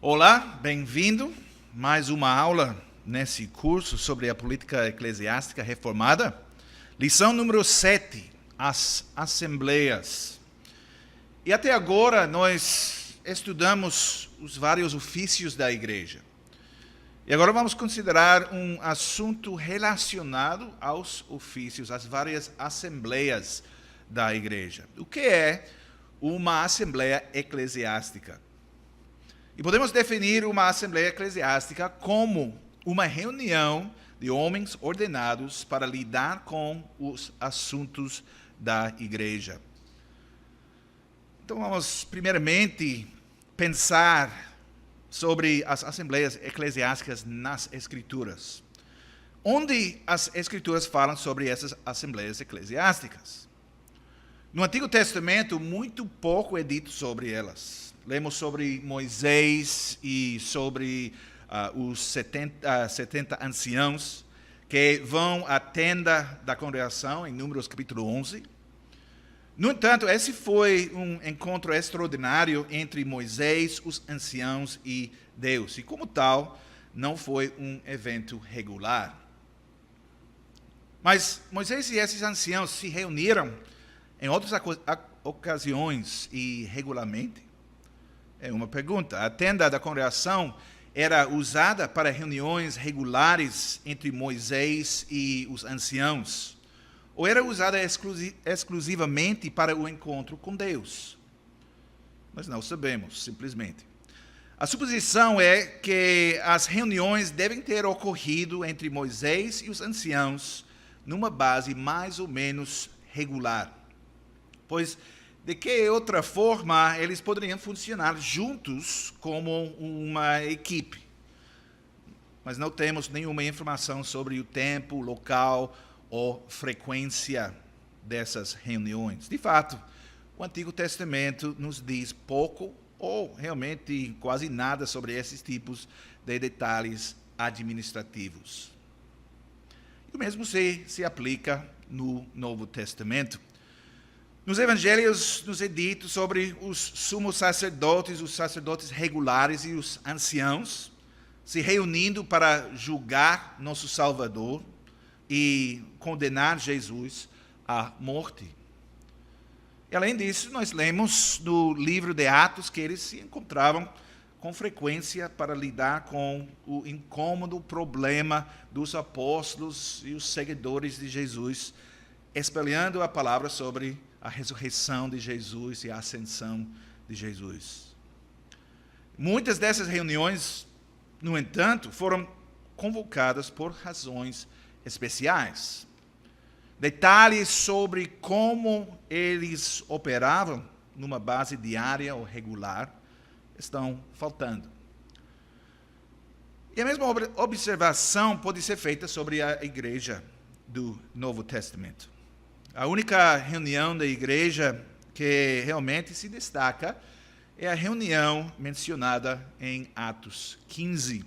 Olá, bem-vindo. Mais uma aula nesse curso sobre a política eclesiástica reformada. Lição número 7, as assembleias. E até agora nós estudamos os vários ofícios da igreja. E agora vamos considerar um assunto relacionado aos ofícios, às várias assembleias da igreja. O que é uma assembleia eclesiástica? E podemos definir uma assembleia eclesiástica como uma reunião de homens ordenados para lidar com os assuntos da igreja. Então vamos primeiramente pensar sobre as assembleias eclesiásticas nas Escrituras. Onde as Escrituras falam sobre essas assembleias eclesiásticas? No Antigo Testamento, muito pouco é dito sobre elas. Lemos sobre Moisés e sobre os 70 anciãos que vão à tenda da congregação, em Números capítulo 11. No entanto, esse foi um encontro extraordinário entre Moisés, os anciãos e Deus. E como tal, não foi um evento regular. Mas Moisés e esses anciãos se reuniram em outras ocasiões e regularmente? É uma pergunta. A tenda da congregação era usada para reuniões regulares entre Moisés e os anciãos, ou era usada exclusivamente para o encontro com Deus? Nós não sabemos, simplesmente. A suposição é que as reuniões devem ter ocorrido entre Moisés e os anciãos numa base mais ou menos regular, pois de que outra forma eles poderiam funcionar juntos como uma equipe. Mas não temos nenhuma informação sobre o tempo, local ou frequência dessas reuniões. De fato, o Antigo Testamento nos diz pouco ou realmente quase nada sobre esses tipos de detalhes administrativos. E o mesmo se aplica no Novo Testamento. Nos evangelhos nos é dito sobre os sumos sacerdotes, os sacerdotes regulares e os anciãos se reunindo para julgar nosso Salvador e condenar Jesus à morte. E além disso, nós lemos no livro de Atos que eles se encontravam com frequência para lidar com o incômodo problema dos apóstolos e os seguidores de Jesus, espalhando a palavra sobre a ressurreição de Jesus e a ascensão de Jesus. Muitas dessas reuniões, no entanto, foram convocadas por razões especiais. Detalhes sobre como eles operavam numa base diária ou regular estão faltando. E a mesma observação pode ser feita sobre a igreja do Novo Testamento. A única reunião da igreja que realmente se destaca é a reunião mencionada em Atos 15.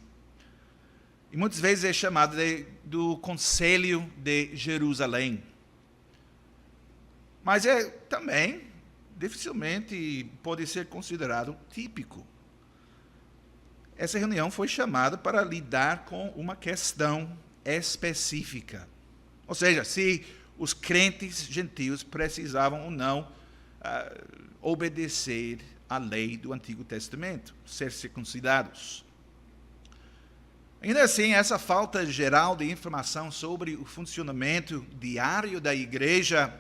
E muitas vezes é chamada do Conselho de Jerusalém. Mas também dificilmente pode ser considerado típico. Essa reunião foi chamada para lidar com uma questão específica. Ou seja, se os crentes gentios precisavam ou não obedecer à lei do Antigo Testamento, ser circuncidados. Ainda assim, essa falta geral de informação sobre o funcionamento diário da igreja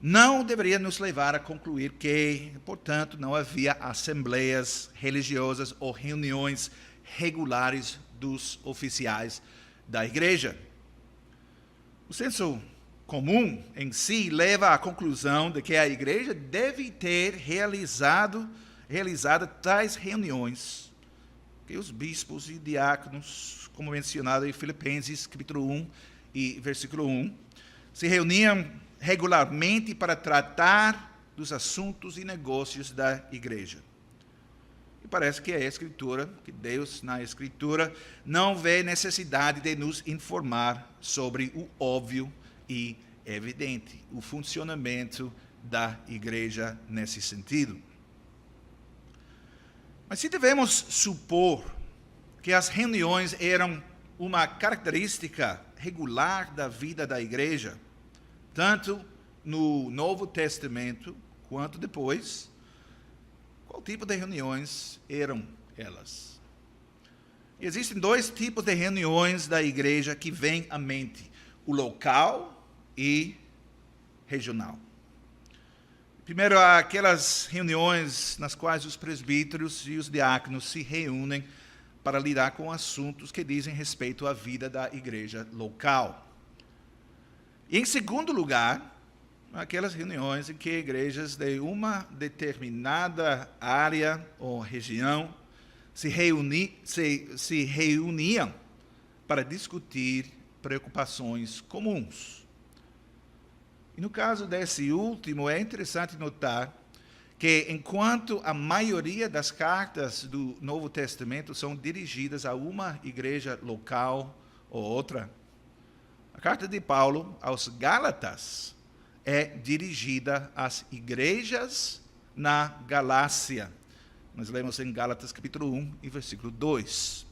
não deveria nos levar a concluir que, portanto, não havia assembleias religiosas ou reuniões regulares dos oficiais da igreja. O senso comum em si leva à conclusão de que a igreja deve ter realizado tais reuniões, que os bispos e diáconos, como mencionado em Filipenses capítulo 1 e versículo 1, se reuniam regularmente para tratar dos assuntos e negócios da igreja. E parece que a Escritura, que Deus na Escritura, não vê necessidade de nos informar sobre o óbvio e evidente, o funcionamento da igreja nesse sentido. Mas se devemos supor que as reuniões eram uma característica regular da vida da igreja, tanto no Novo Testamento quanto depois, qual tipo de reuniões eram elas? E existem dois tipos de reuniões da igreja que vêm à mente: o local e regional. Primeiro, há aquelas reuniões nas quais os presbíteros e os diáconos se reúnem para lidar com assuntos que dizem respeito à vida da igreja local. E, em segundo lugar, aquelas reuniões em que igrejas de uma determinada área ou região se reuniam para discutir preocupações comuns. E no caso desse último, é interessante notar que, enquanto a maioria das cartas do Novo Testamento são dirigidas a uma igreja local ou outra, a carta de Paulo aos Gálatas é dirigida às igrejas na Galácia. Nós lemos em Gálatas capítulo 1 e versículo 2.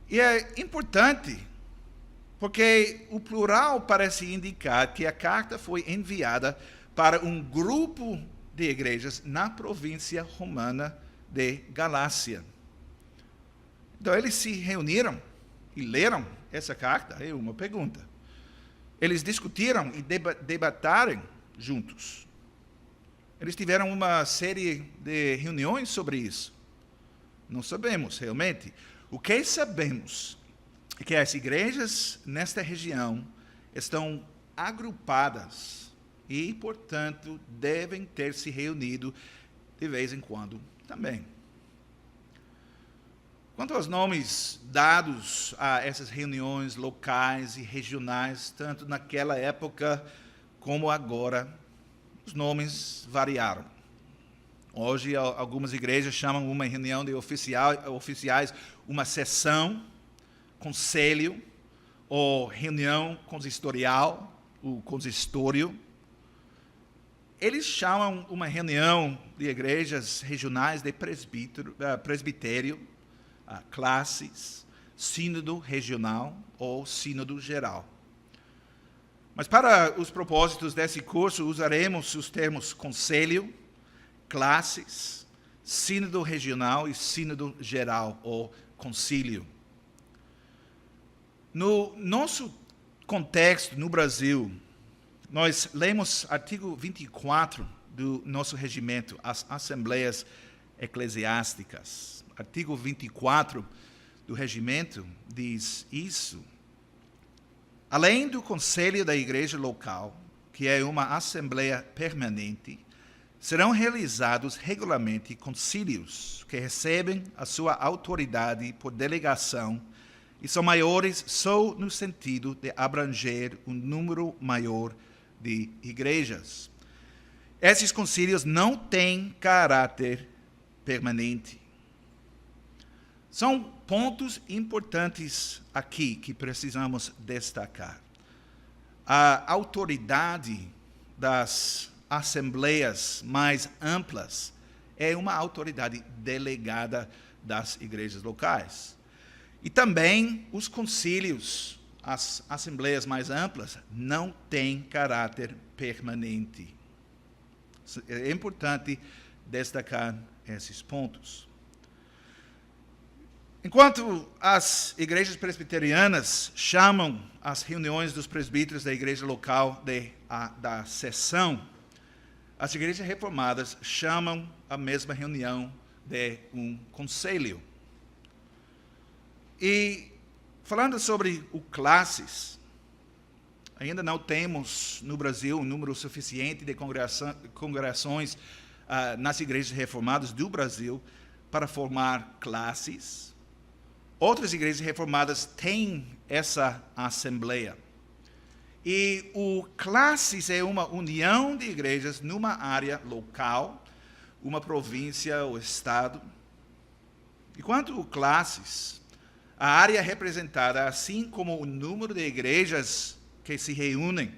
E é importante, porque o plural parece indicar que a carta foi enviada para um grupo de igrejas na província romana de Galácia. Então, eles se reuniram e leram essa carta. É uma pergunta. Eles discutiram e debataram juntos. Eles tiveram uma série de reuniões sobre isso. Não sabemos realmente. O que sabemos é que as igrejas nesta região estão agrupadas e, portanto, devem ter se reunido de vez em quando também. Quanto aos nomes dados a essas reuniões locais e regionais, tanto naquela época como agora, os nomes variaram. Hoje, algumas igrejas chamam uma reunião de oficiais uma sessão, conselho, ou reunião consistorial, o consistório. Eles chamam uma reunião de igrejas regionais de presbitério, classes, sínodo regional ou sínodo geral. Mas para os propósitos desse curso, usaremos os termos conselho, classes, sínodo regional e sínodo geral ou concílio. No nosso contexto, no Brasil, nós lemos artigo 24 do nosso regimento, as Assembleias Eclesiásticas. Artigo 24 do regimento diz isso. Além do conselho da igreja local, que é uma assembleia permanente, serão realizados regularmente concílios que recebem a sua autoridade por delegação e são maiores só no sentido de abranger um número maior de igrejas. Esses concílios não têm caráter permanente. São pontos importantes aqui que precisamos destacar. A autoridade das assembleias mais amplas é uma autoridade delegada das igrejas locais. E também os concílios, as assembleias mais amplas, não têm caráter permanente. É importante destacar esses pontos. Enquanto as igrejas presbiterianas chamam as reuniões dos presbíteros da igreja local da sessão, as igrejas reformadas chamam a mesma reunião de um conselho. E falando sobre o classes, ainda não temos no Brasil um número suficiente de congregações nas igrejas reformadas do Brasil para formar classes. Outras igrejas reformadas têm essa assembleia. E o classes é uma união de igrejas numa área local, uma província ou estado. E quanto ao classes, a área representada, assim como o número de igrejas que se reúnem,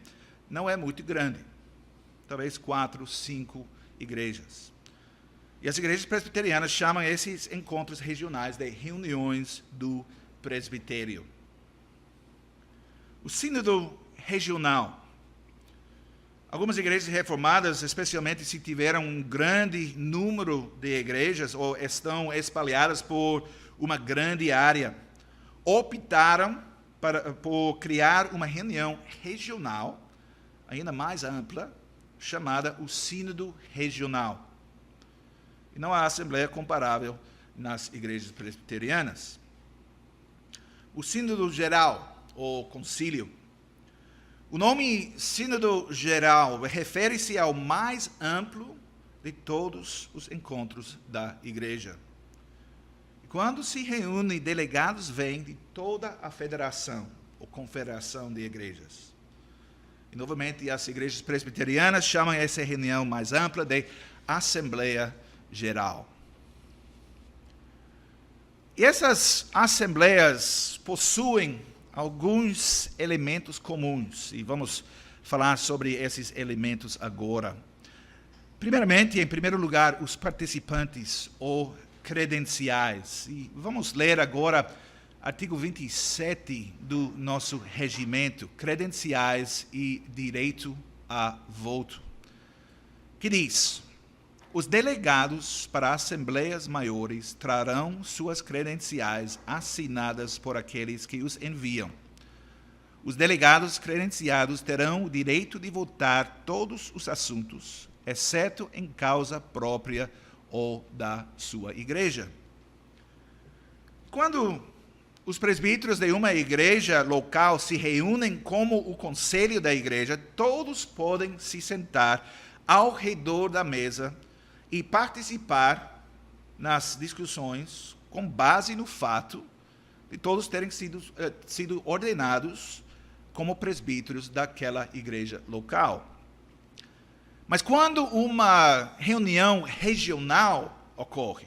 não é muito grande. Talvez 4, 5 igrejas. E as igrejas presbiterianas chamam esses encontros regionais de reuniões do presbitério. O sínodo regional. Algumas igrejas reformadas, especialmente se tiveram um grande número de igrejas ou estão espalhadas por uma grande área, optaram por criar uma reunião regional, ainda mais ampla, chamada o Sínodo Regional. E não há assembleia comparável nas igrejas presbiterianas. O Sínodo Geral, ou Concílio. O nome Sínodo Geral refere-se ao mais amplo de todos os encontros da igreja. Quando se reúnem, delegados vêm de toda a federação ou confederação de igrejas. E, novamente, as igrejas presbiterianas chamam essa reunião mais ampla de Assembleia Geral. E essas assembleias possuem alguns elementos comuns, e vamos falar sobre esses elementos agora. Primeiramente, em primeiro lugar, os participantes ou credenciais. E vamos ler agora artigo 27 do nosso regimento, credenciais e direito a voto, que diz: os delegados para assembleias maiores trarão suas credenciais assinadas por aqueles que os enviam. Os delegados credenciados terão o direito de votar todos os assuntos, exceto em causa própria ou da sua igreja. Quando os presbíteros de uma igreja local se reúnem como o conselho da igreja, todos podem se sentar ao redor da mesa e participar nas discussões com base no fato de todos terem sido ordenados como presbíteros daquela igreja local. Mas quando uma reunião regional ocorre,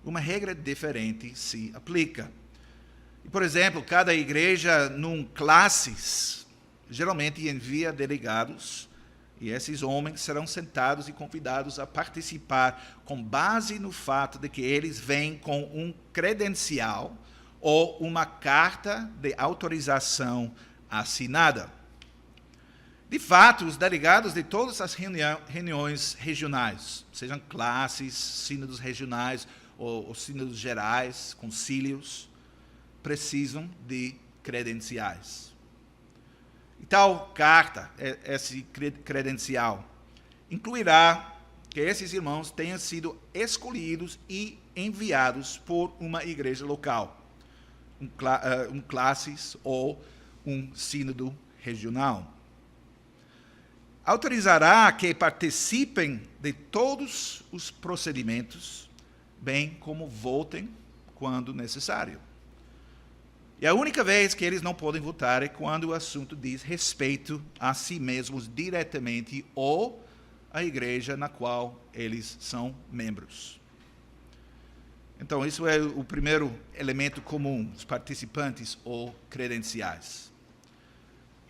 uma regra diferente se aplica. E, por exemplo, cada igreja num classes geralmente envia delegados, e esses homens serão sentados e convidados a participar com base no fato de que eles vêm com um credencial ou uma carta de autorização assinada. De fato, os delegados de todas as reuniões regionais, sejam classes, sínodos regionais ou sínodos gerais, concílios, precisam de credenciais. E tal carta, esse credencial, incluirá que esses irmãos tenham sido escolhidos e enviados por uma igreja local, um classes ou um sínodo regional. Autorizará que participem de todos os procedimentos, bem como votem quando necessário. E a única vez que eles não podem votar é quando o assunto diz respeito a si mesmos diretamente ou à igreja na qual eles são membros. Então, isso é o primeiro elemento comum, os participantes ou credenciais.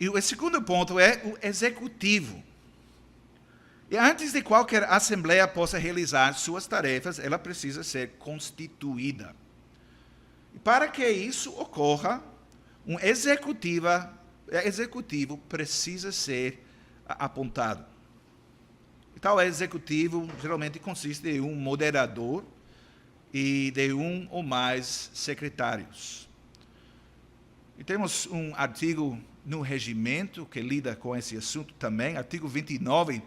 E o segundo ponto é o executivo. E antes de qualquer assembleia possa realizar suas tarefas, ela precisa ser constituída. E para que isso ocorra, um executivo precisa ser apontado. E tal executivo geralmente consiste em um moderador e de um ou mais secretários. E temos um artigo no regimento que lida com esse assunto também, artigo 29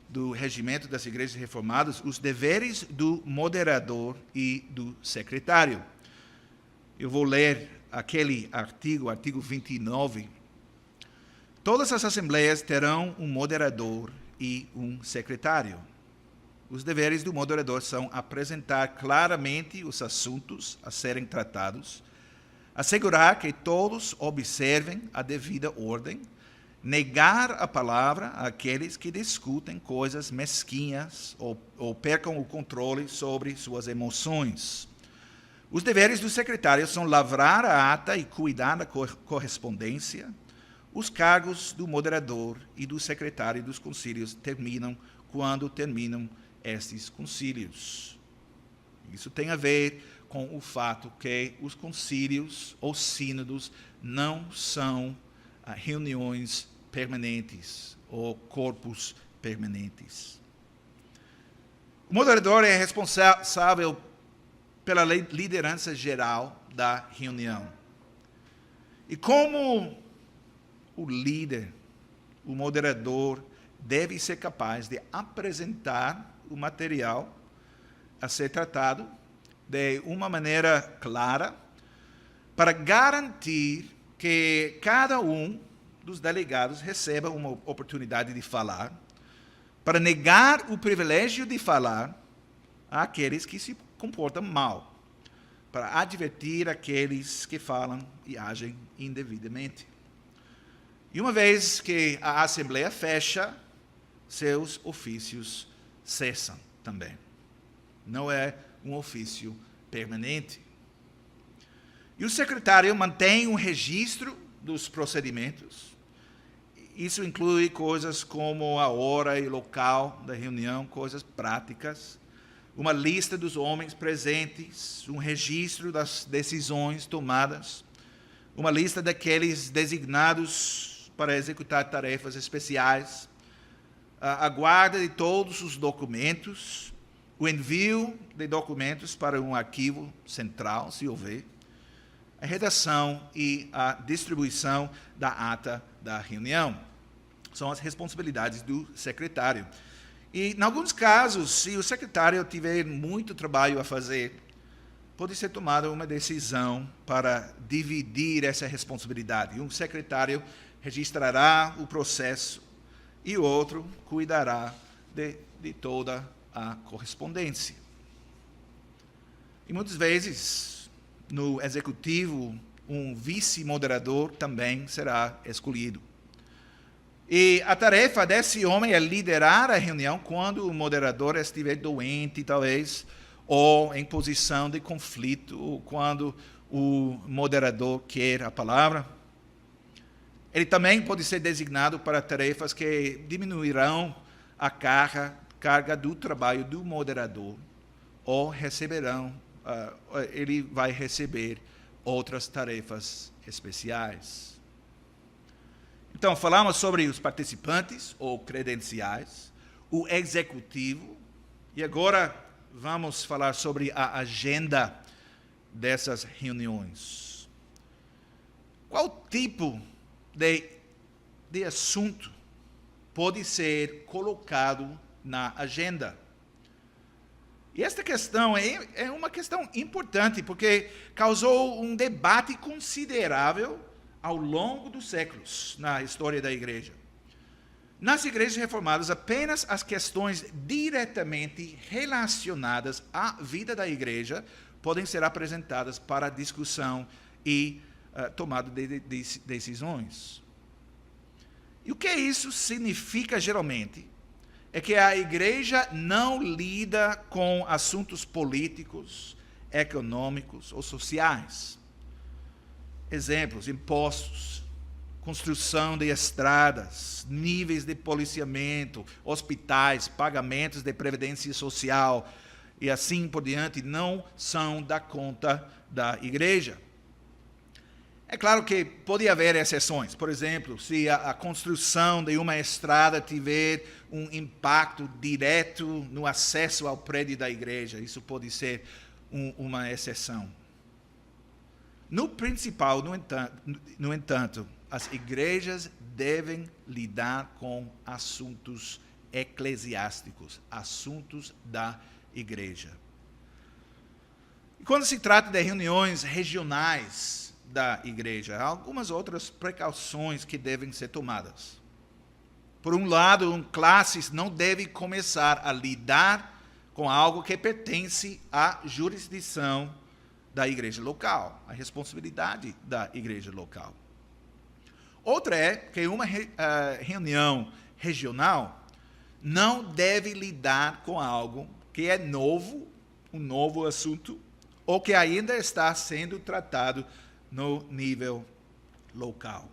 do regimento das igrejas reformadas, os deveres do moderador e do secretário. Eu vou ler aquele artigo 29. Todas as assembleias terão um moderador e um secretário. Os deveres do moderador são apresentar claramente os assuntos a serem tratados, assegurar que todos observem a devida ordem, negar a palavra àqueles que discutem coisas mesquinhas ou percam o controle sobre suas emoções. Os deveres do secretário são lavrar a ata e cuidar da correspondência. Os cargos do moderador e do secretário dos concílios terminam quando terminam estes concílios. Isso tem a ver com o fato que os concílios ou sínodos não são reuniões permanentes ou corpos permanentes. O moderador é responsável pela liderança geral da reunião. E como o líder, o moderador, deve ser capaz de apresentar o material a ser tratado de uma maneira clara para garantir que cada um dos delegados receba uma oportunidade de falar, para negar o privilégio de falar àqueles que se comportam mal, para advertir aqueles que falam e agem indevidamente. E uma vez que a Assembleia fecha, seus ofícios cessam também. Não é um ofício permanente. E o secretário mantém um registro dos procedimentos. Isso inclui coisas como a hora e local da reunião, coisas práticas, uma lista dos homens presentes, um registro das decisões tomadas, uma lista daqueles designados para executar tarefas especiais, a guarda de todos os documentos, o envio de documentos para um arquivo central, se houver, a redação e a distribuição da ata da reunião. São as responsabilidades do secretário. E, em alguns casos, se o secretário tiver muito trabalho a fazer, pode ser tomada uma decisão para dividir essa responsabilidade. Um secretário registrará o processo e o outro cuidará de toda a correspondência. E muitas vezes, no executivo, um vice-moderador também será escolhido. E a tarefa desse homem é liderar a reunião quando o moderador estiver doente, talvez, ou em posição de conflito, ou quando o moderador quer a palavra. Ele também pode ser designado para tarefas que diminuirão a carga do trabalho do moderador, ou ele vai receber outras tarefas especiais. Então, falamos sobre os participantes, ou credenciais, o executivo, e agora vamos falar sobre a agenda dessas reuniões. Qual tipo de assunto pode ser colocado na agenda? E esta questão é uma questão importante, porque causou um debate considerável ao longo dos séculos na história da igreja. Nas igrejas reformadas, apenas as questões diretamente relacionadas à vida da igreja podem ser apresentadas para discussão e tomada de decisões. E o que isso significa geralmente? É que a igreja não lida com assuntos políticos, econômicos ou sociais. Exemplos: impostos, construção de estradas, níveis de policiamento, hospitais, pagamentos de previdência social e assim por diante, não são da conta da igreja. É claro que pode haver exceções. Por exemplo, se a construção de uma estrada tiver um impacto direto no acesso ao prédio da igreja, isso pode ser uma exceção. No principal, no entanto, as igrejas devem lidar com assuntos eclesiásticos, assuntos da igreja. E quando se trata de reuniões regionais da igreja, há algumas outras precauções que devem ser tomadas. Por um lado, um classe não deve começar a lidar com algo que pertence à jurisdição da igreja local, a responsabilidade da igreja local. Outra é que uma reunião regional não deve lidar com algo que é novo, um novo assunto, ou que ainda está sendo tratado no nível local.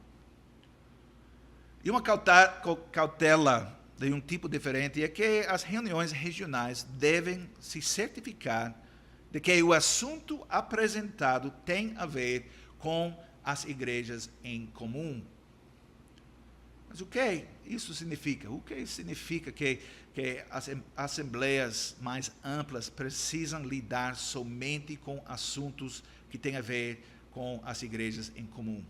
E uma cautela de um tipo diferente é que as reuniões regionais devem se certificar de que o assunto apresentado tem a ver com as igrejas em comum. Mas o que isso significa? O que significa que as assembleias mais amplas precisam lidar somente com assuntos que têm a ver com as igrejas em comum?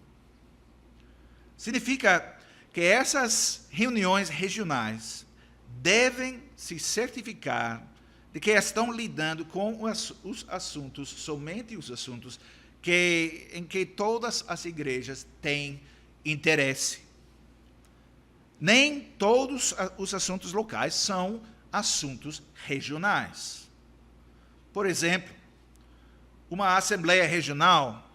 Significa que essas reuniões regionais devem se certificar de que estão lidando com os assuntos, somente os assuntos, em que todas as igrejas têm interesse. Nem todos os assuntos locais são assuntos regionais. Por exemplo, uma assembleia regional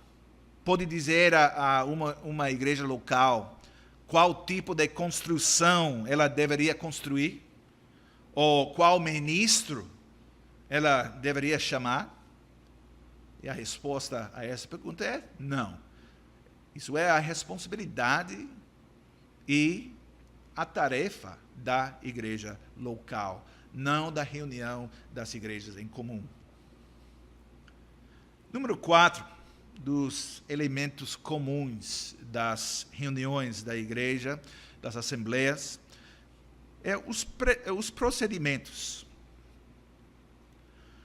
pode dizer a uma igreja local qual tipo de construção ela deveria construir, ou qual ministro ela deveria chamar. E a resposta a essa pergunta é não. Isso é a responsabilidade e a tarefa da igreja local, não da reunião das igrejas em comum. Número 4 dos elementos comuns das reuniões da igreja, das assembleias, é os procedimentos.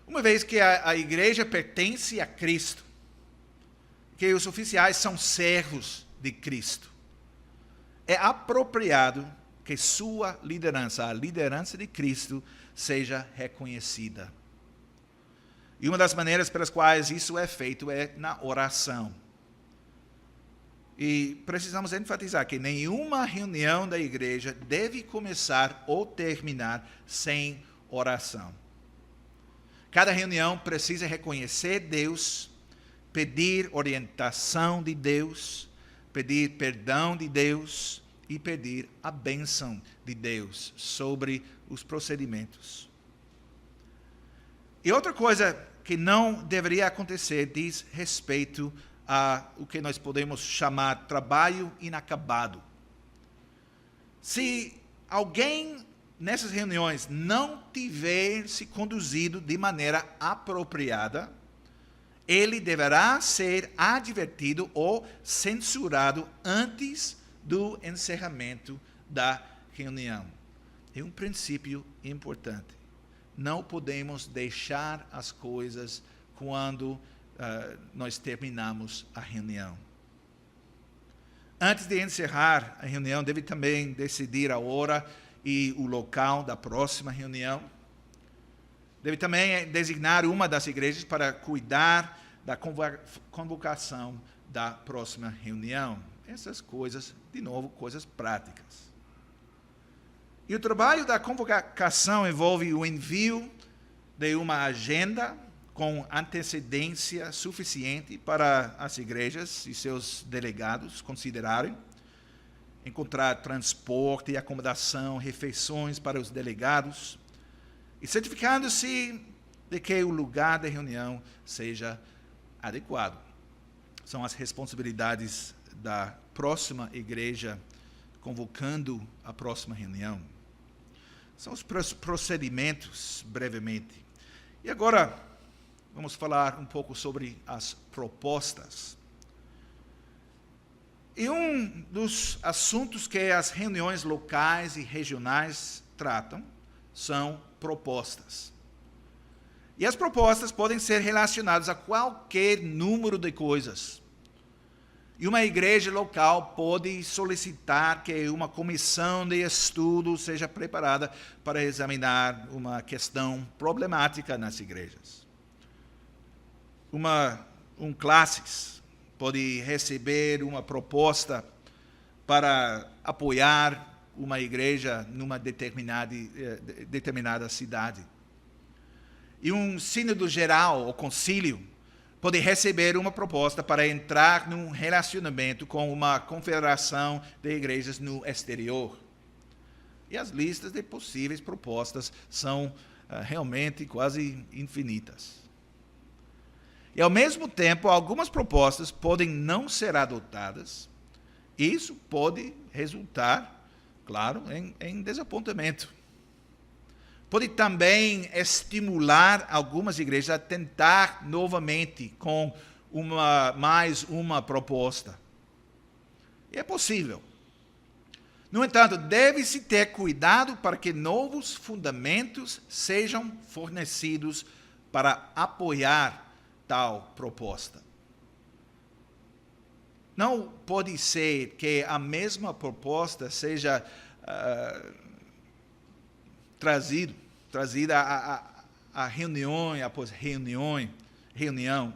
Uma vez que a igreja pertence a Cristo, que os oficiais são servos de Cristo, é apropriado que sua liderança, a liderança de Cristo, seja reconhecida. E uma das maneiras pelas quais isso é feito é na oração. E precisamos enfatizar que nenhuma reunião da igreja deve começar ou terminar sem oração. Cada reunião precisa reconhecer Deus, pedir orientação de Deus, pedir perdão de Deus e pedir a bênção de Deus sobre os procedimentos. E outra coisa que não deveria acontecer diz respeito a o que nós podemos chamar trabalho inacabado. Se alguém nessas reuniões não tiver se conduzido de maneira apropriada, ele deverá ser advertido ou censurado antes do encerramento da reunião. É um princípio importante. Não podemos deixar as coisas quando nós terminamos a reunião. Antes de encerrar a reunião, deve também decidir a hora e o local da próxima reunião. Deve também designar uma das igrejas para cuidar da convocação da próxima reunião. Essas coisas, de novo, coisas práticas. E o trabalho da convocação envolve o envio de uma agenda com antecedência suficiente para as igrejas e seus delegados considerarem, encontrar transporte e acomodação, refeições para os delegados, e certificando-se de que o lugar da reunião seja adequado. São as responsabilidades da próxima igreja convocando a próxima reunião. São os procedimentos, brevemente. E agora, vamos falar um pouco sobre as propostas. E um dos assuntos que as reuniões locais e regionais tratam são propostas. E as propostas podem ser relacionadas a qualquer número de coisas. E uma igreja local pode solicitar que uma comissão de estudo seja preparada para examinar uma questão problemática nas igrejas. Um classes pode receber uma proposta para apoiar uma igreja numa determinada cidade. E um sínodo geral, ou concílio, pode receber uma proposta para entrar num relacionamento com uma confederação de igrejas no exterior. E as listas de possíveis propostas são realmente quase infinitas. E, ao mesmo tempo, algumas propostas podem não ser adotadas. Isso pode resultar claro, em desapontamento. Pode também estimular algumas igrejas a tentar novamente com mais uma proposta. E é possível. No entanto, deve-se ter cuidado para que novos fundamentos sejam fornecidos para apoiar tal proposta. Não pode ser que a mesma proposta seja trazida a reunião após reunião.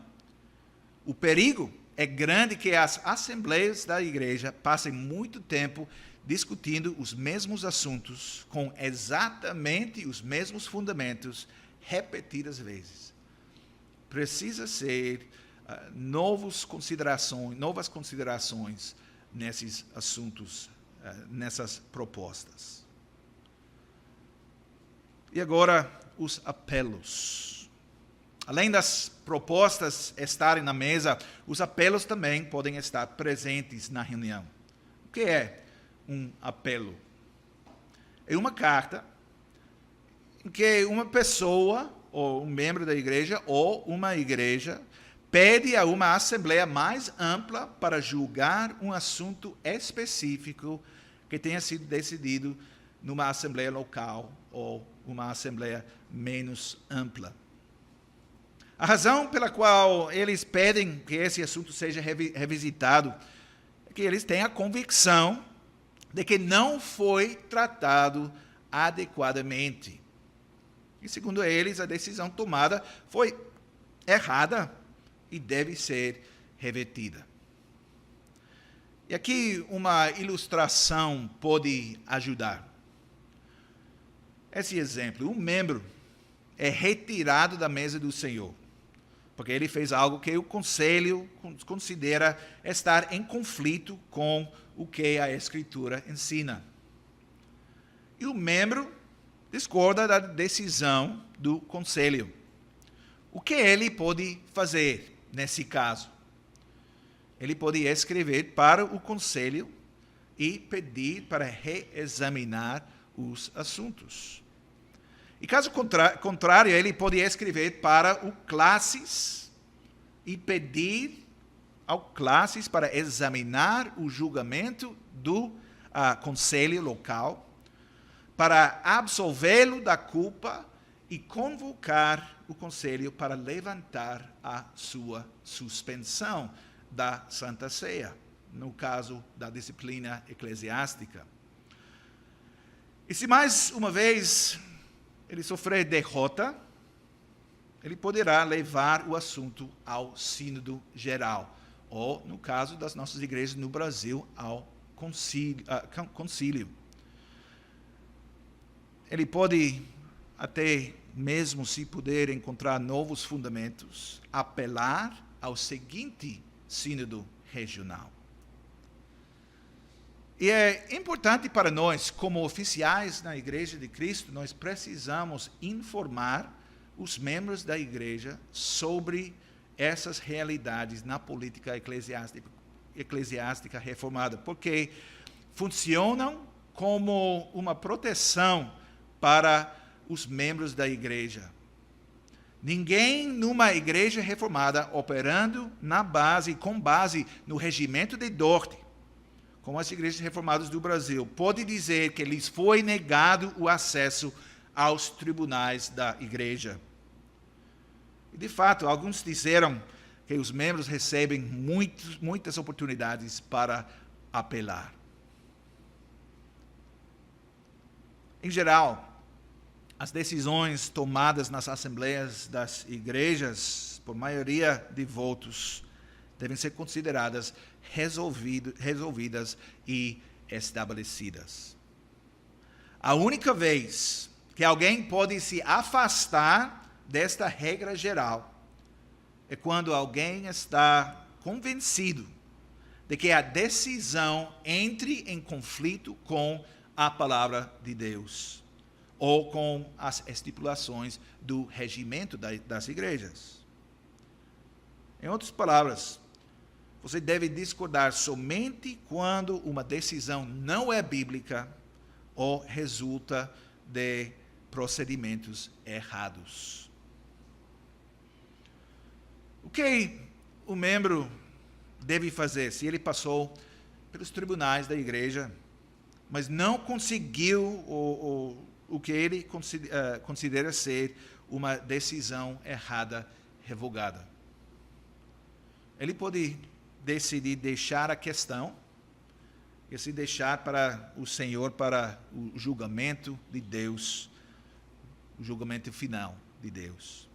O perigo é grande que as assembleias da igreja passem muito tempo discutindo os mesmos assuntos com exatamente os mesmos fundamentos repetidas vezes. Precisa ser novas considerações nesses assuntos, nessas propostas. E agora, os apelos. Além das propostas estarem na mesa, os apelos também podem estar presentes na reunião. O que é um apelo? É uma carta em que uma pessoa, ou um membro da igreja, ou uma igreja, pede a uma assembleia mais ampla para julgar um assunto específico que tenha sido decidido numa assembleia local ou uma assembleia menos ampla. A razão pela qual eles pedem que esse assunto seja revisitado é que eles têm a convicção de que não foi tratado adequadamente. E, segundo eles, a decisão tomada foi errada e deve ser revertida. E aqui uma ilustração pode ajudar. Esse exemplo, um membro é retirado da mesa do Senhor, porque ele fez algo que o conselho considera estar em conflito com o que a Escritura ensina. E o membro discorda da decisão do conselho. O que ele pode fazer nesse caso? Ele pode escrever para o conselho e pedir para reexaminar os assuntos. E caso contrário, ele pode escrever para o Classis e pedir ao Classis para examinar o julgamento do conselho local, para absolvê-lo da culpa e convocar o conselho para levantar a sua suspensão da Santa Ceia, no caso da disciplina eclesiástica. E se mais uma vez ele sofrer derrota, ele poderá levar o assunto ao Sínodo Geral, ou, no caso das nossas igrejas no Brasil, ao concílio. Ele pode, até mesmo se puder encontrar novos fundamentos, apelar ao seguinte Sínodo Regional. E é importante para nós, como oficiais na Igreja de Cristo, nós precisamos informar os membros da igreja sobre essas realidades na política eclesiástica reformada, porque funcionam como uma proteção para os membros da igreja. Ninguém numa igreja reformada operando com base no regimento de Dort, como as igrejas reformadas do Brasil, pode dizer que lhes foi negado o acesso aos tribunais da igreja. E, de fato, alguns disseram que os membros recebem muitas oportunidades para apelar. Em geral, as decisões tomadas nas assembleias das igrejas, por maioria de votos, devem ser consideradas resolvidas e estabelecidas. A única vez que alguém pode se afastar desta regra geral é quando alguém está convencido de que a decisão entre em conflito com a palavra de Deus ou com as estipulações do regimento das igrejas. Em outras palavras, você deve discordar somente quando uma decisão não é bíblica ou resulta de procedimentos errados. O que o membro deve fazer se ele passou pelos tribunais da igreja, mas não conseguiu o que ele considera ser uma decisão errada revogada? Ele pode decidir deixar a questão e se deixar para o Senhor, para o julgamento de Deus, o julgamento final de Deus.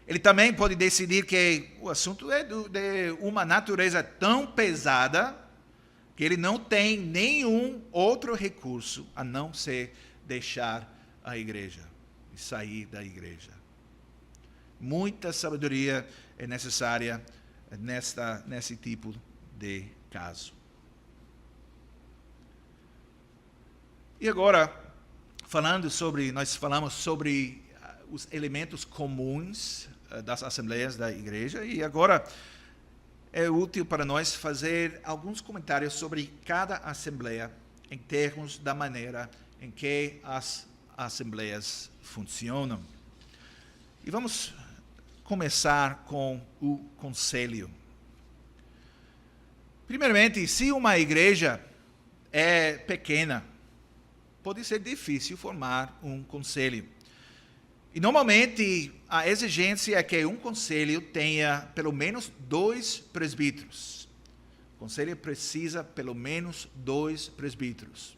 Ele também pode decidir que o assunto é de uma natureza tão pesada que ele não tem nenhum outro recurso a não ser deixar a igreja e sair da igreja. Muita sabedoria é necessária nesse tipo de caso. E agora, nós falamos sobre os elementos comuns das assembleias da igreja, e agora é útil para nós fazer alguns comentários sobre cada assembleia em termos da maneira em que as assembleias funcionam. E vamos começar com o conselho. Primeiramente, se uma igreja é pequena, pode ser difícil formar um conselho. E normalmente a exigência é que um conselho tenha pelo menos 2 presbíteros. O conselho precisa pelo menos 2 presbíteros.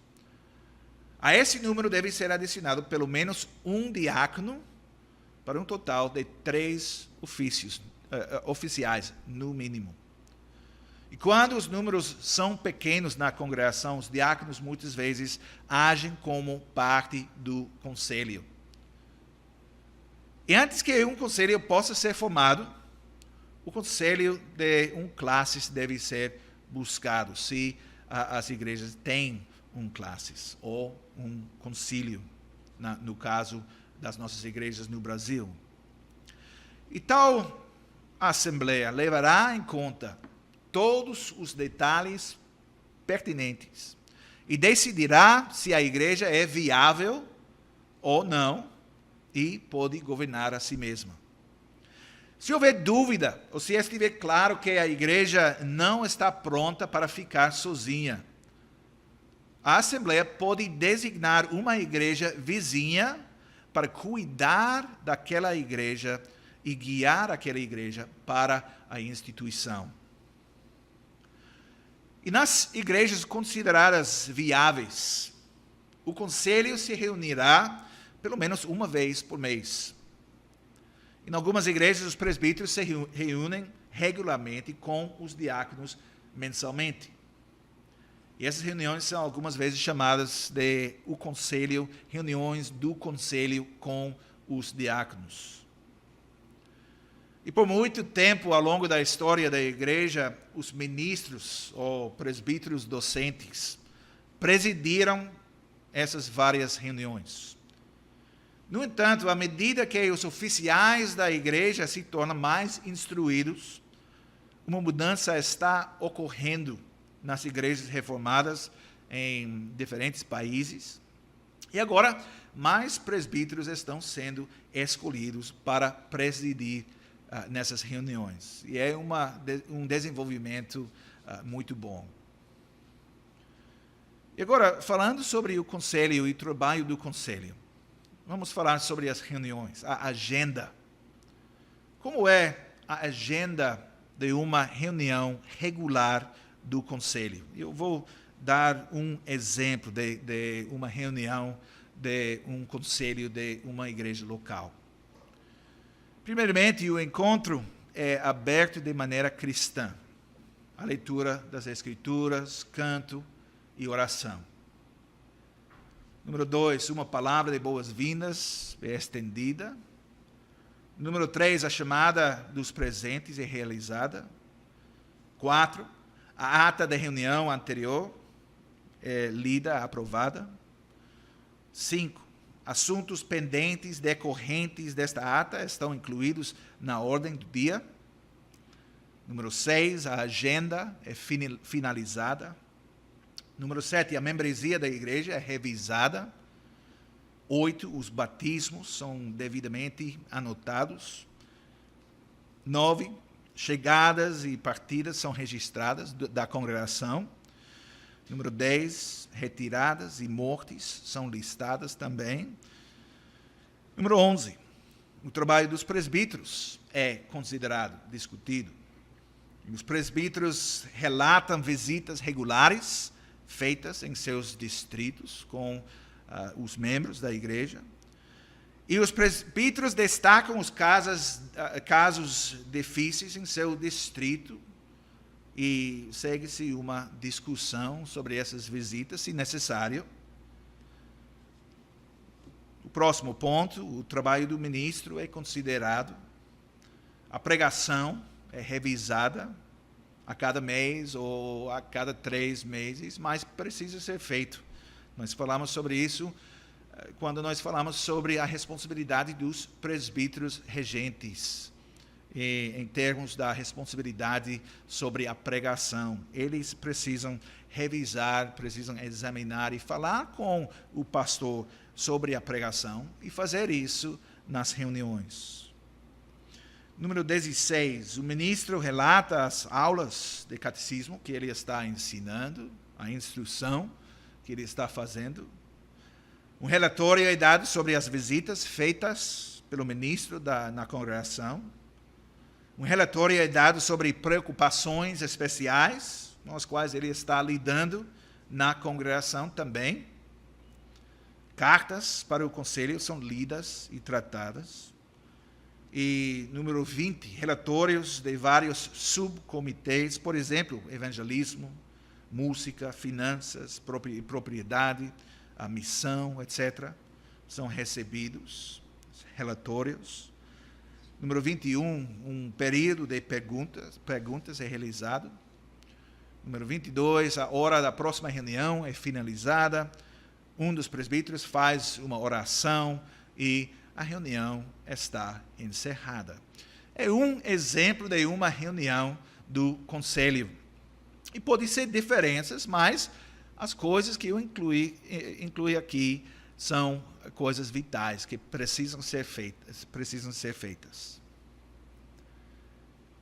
A esse número deve ser adicionado pelo menos um diácono, para um total de 3 oficiais, no mínimo. E quando os números são pequenos na congregação, os diáconos muitas vezes agem como parte do conselho. E antes que um conselho possa ser formado, o conselho de classes deve ser buscado, se as igrejas têm classes ou um concílio, no caso das nossas igrejas no Brasil. E tal assembleia levará em conta todos os detalhes pertinentes e decidirá se a igreja é viável ou não e pode governar a si mesma. Se houver dúvida, ou se estiver claro que a igreja não está pronta para ficar sozinha, a assembleia pode designar uma igreja vizinha para cuidar daquela igreja e guiar aquela igreja para a instituição. E nas igrejas consideradas viáveis, o conselho se reunirá pelo menos uma vez por mês. Em algumas igrejas, os presbíteros se reúnem regularmente com os diáconos mensalmente. E essas reuniões são algumas vezes chamadas de reuniões do conselho com os diáconos. E por muito tempo, ao longo da história da igreja, os ministros ou presbíteros docentes presidiram essas várias reuniões. No entanto, à medida que os oficiais da igreja se tornam mais instruídos, uma mudança está ocorrendo nas igrejas reformadas em diferentes países. E agora, mais presbíteros estão sendo escolhidos para presidir nessas reuniões. E é um desenvolvimento muito bom. E agora, falando sobre o conselho e o trabalho do conselho, vamos falar sobre as reuniões, a agenda. Como é a agenda de uma reunião regular do conselho? Eu vou dar um exemplo de uma reunião de um conselho de uma igreja local. Primeiramente, o encontro é aberto de maneira cristã. A leitura das Escrituras, canto e oração. Número 2, uma palavra de boas-vindas é estendida. Número 3, a chamada dos presentes é realizada. 4, a ata da reunião anterior é lida, aprovada. 5, assuntos pendentes decorrentes desta ata estão incluídos na ordem do dia. Número 6, a agenda é finalizada. Número 7, a membresia da igreja é revisada. 8, os batismos são devidamente anotados. 9, chegadas e partidas são registradas da congregação. Número 10, retiradas e mortes são listadas também. Número 11, o trabalho dos presbíteros é considerado, discutido. Os presbíteros relatam visitas regulares feitas em seus distritos com os membros da igreja. E os presbíteros destacam os casos difíceis em seu distrito e segue-se uma discussão sobre essas visitas, se necessário. O próximo ponto, o trabalho do ministro é considerado. A pregação é revisada a cada mês ou a cada 3 meses, mas precisa ser feito. Nós falamos sobre isso quando nós falamos sobre a responsabilidade dos presbíteros regentes, em termos da responsabilidade sobre a pregação. Eles precisam revisar, precisam examinar e falar com o pastor sobre a pregação e fazer isso nas reuniões. Número 16, o ministro relata as aulas de catecismo que ele está ensinando, a instrução que ele está fazendo. Um relatório é dado sobre as visitas feitas pelo ministro na congregação. Um relatório é dado sobre preocupações especiais, com as quais ele está lidando na congregação também. Cartas para o conselho são lidas e tratadas. E número 20, relatórios de vários subcomitês, por exemplo, evangelismo, música, finanças, propriedade, a missão, etc., são recebidos, relatórios. Número 21, um período de perguntas é realizado. Número 22, a hora da próxima reunião é finalizada. Um dos presbíteros faz uma oração e a reunião está encerrada. É um exemplo de uma reunião do conselho. E pode ser diferenças, mas as coisas que eu incluí aqui são coisas vitais que precisam ser feitas.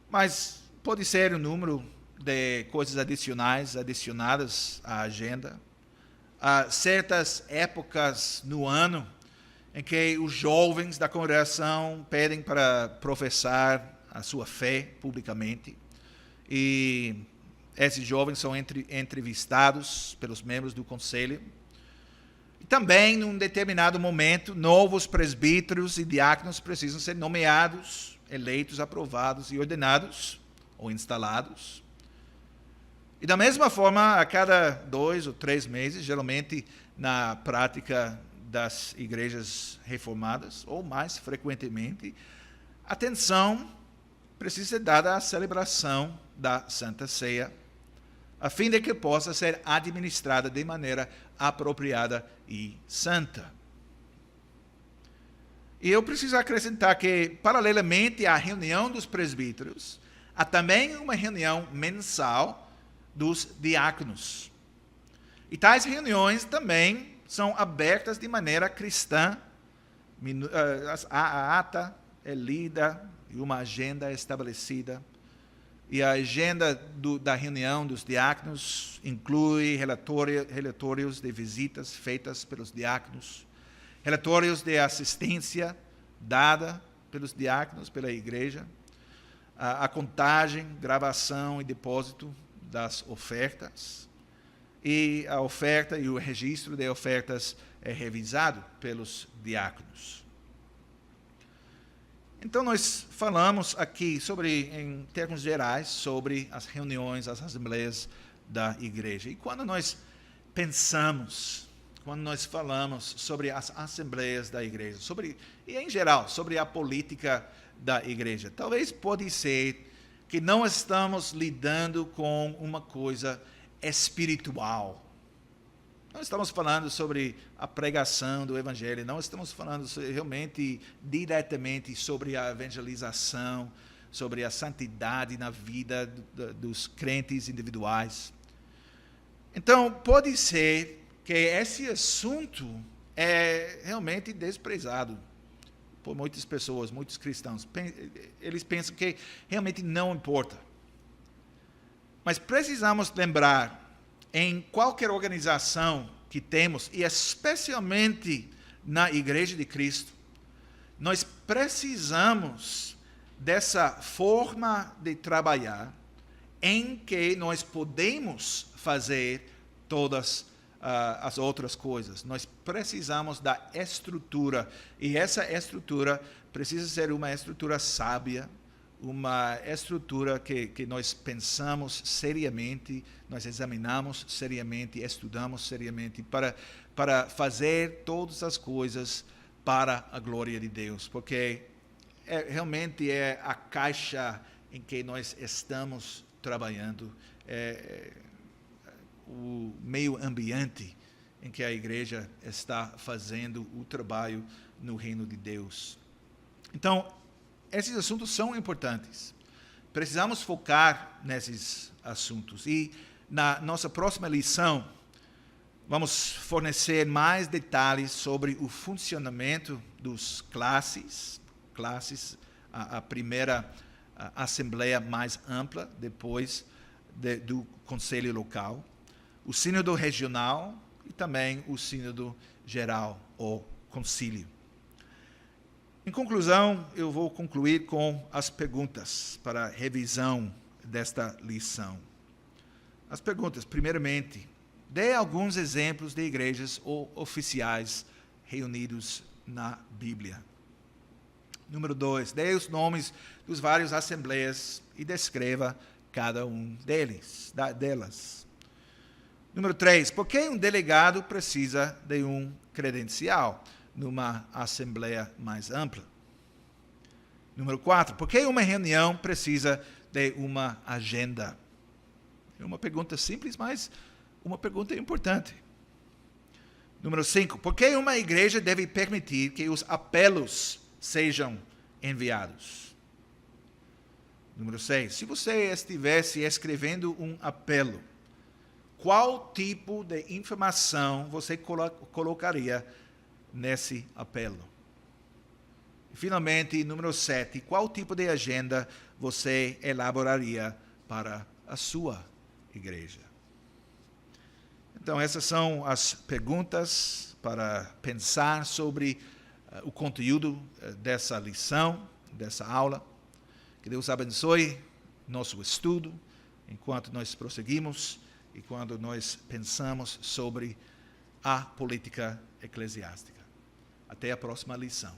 Mas pode ser um número de coisas adicionadas à agenda. Há certas épocas no ano em que os jovens da congregação pedem para professar a sua fé publicamente. E esses jovens são entrevistados pelos membros do conselho. E também, num determinado momento, novos presbíteros e diáconos precisam ser nomeados, eleitos, aprovados e ordenados ou instalados. E da mesma forma, a cada 2 ou 3 meses, geralmente na prática das igrejas reformadas, ou mais frequentemente, atenção precisa ser dada à celebração da Santa Ceia, a fim de que possa ser administrada de maneira apropriada e santa. E eu preciso acrescentar que, paralelamente à reunião dos presbíteros, há também uma reunião mensal dos diáconos. E tais reuniões também são abertas de maneira cristã. A ata é lida e uma agenda é estabelecida. E a agenda da reunião dos diáconos inclui relatórios de visitas feitas pelos diáconos, relatórios de assistência dada pelos diáconos, pela igreja, a contagem, gravação e depósito das ofertas, e a oferta e o registro de ofertas é revisado pelos diáconos. Então, nós falamos aqui em termos gerais, sobre as reuniões, as assembleias da igreja. E quando nós falamos sobre as assembleias da igreja, e em geral, sobre a política da igreja, talvez pode ser que não estamos lidando com uma coisa espiritual. Não estamos falando sobre a pregação do Evangelho, não estamos falando realmente diretamente sobre a evangelização, sobre a santidade na vida dos crentes individuais. Então, pode ser que esse assunto é realmente desprezado por muitas pessoas, muitos cristãos. Eles pensam que realmente não importa. Mas precisamos lembrar, em qualquer organização que temos, e especialmente na Igreja de Cristo, nós precisamos dessa forma de trabalhar em que nós podemos fazer todas as outras coisas. Nós precisamos da estrutura, e essa estrutura precisa ser uma estrutura sábia, uma estrutura que nós pensamos seriamente, nós examinamos seriamente, estudamos seriamente, para fazer todas as coisas para a glória de Deus, porque realmente é a caixa em que nós estamos trabalhando, o meio ambiente em que a igreja está fazendo o trabalho no reino de Deus. Então, esses assuntos são importantes. Precisamos focar nesses assuntos. E na nossa próxima lição, vamos fornecer mais detalhes sobre o funcionamento dos classes, a primeira assembleia mais ampla, depois do conselho local, o sínodo regional e também o sínodo geral, ou concílio. Em conclusão, eu vou concluir com as perguntas para revisão desta lição. As perguntas, primeiramente, dê alguns exemplos de igrejas ou oficiais reunidos na Bíblia. Número 2, dê os nomes dos vários assembleias e descreva cada um delas. Número 3, por que um delegado precisa de um credencial numa assembleia mais ampla? Número 4, por que uma reunião precisa de uma agenda? É uma pergunta simples, mas uma pergunta importante. Número 5, por que uma igreja deve permitir que os apelos sejam enviados? Número 6, se você estivesse escrevendo um apelo, qual tipo de informação você colocaria nesse apelo? E, finalmente, número 7, qual tipo de agenda você elaboraria para a sua igreja? Então, essas são as perguntas para pensar sobre o conteúdo dessa lição, dessa aula. Que Deus abençoe nosso estudo enquanto nós prosseguimos e quando nós pensamos sobre a política eclesiástica. Até a próxima lição.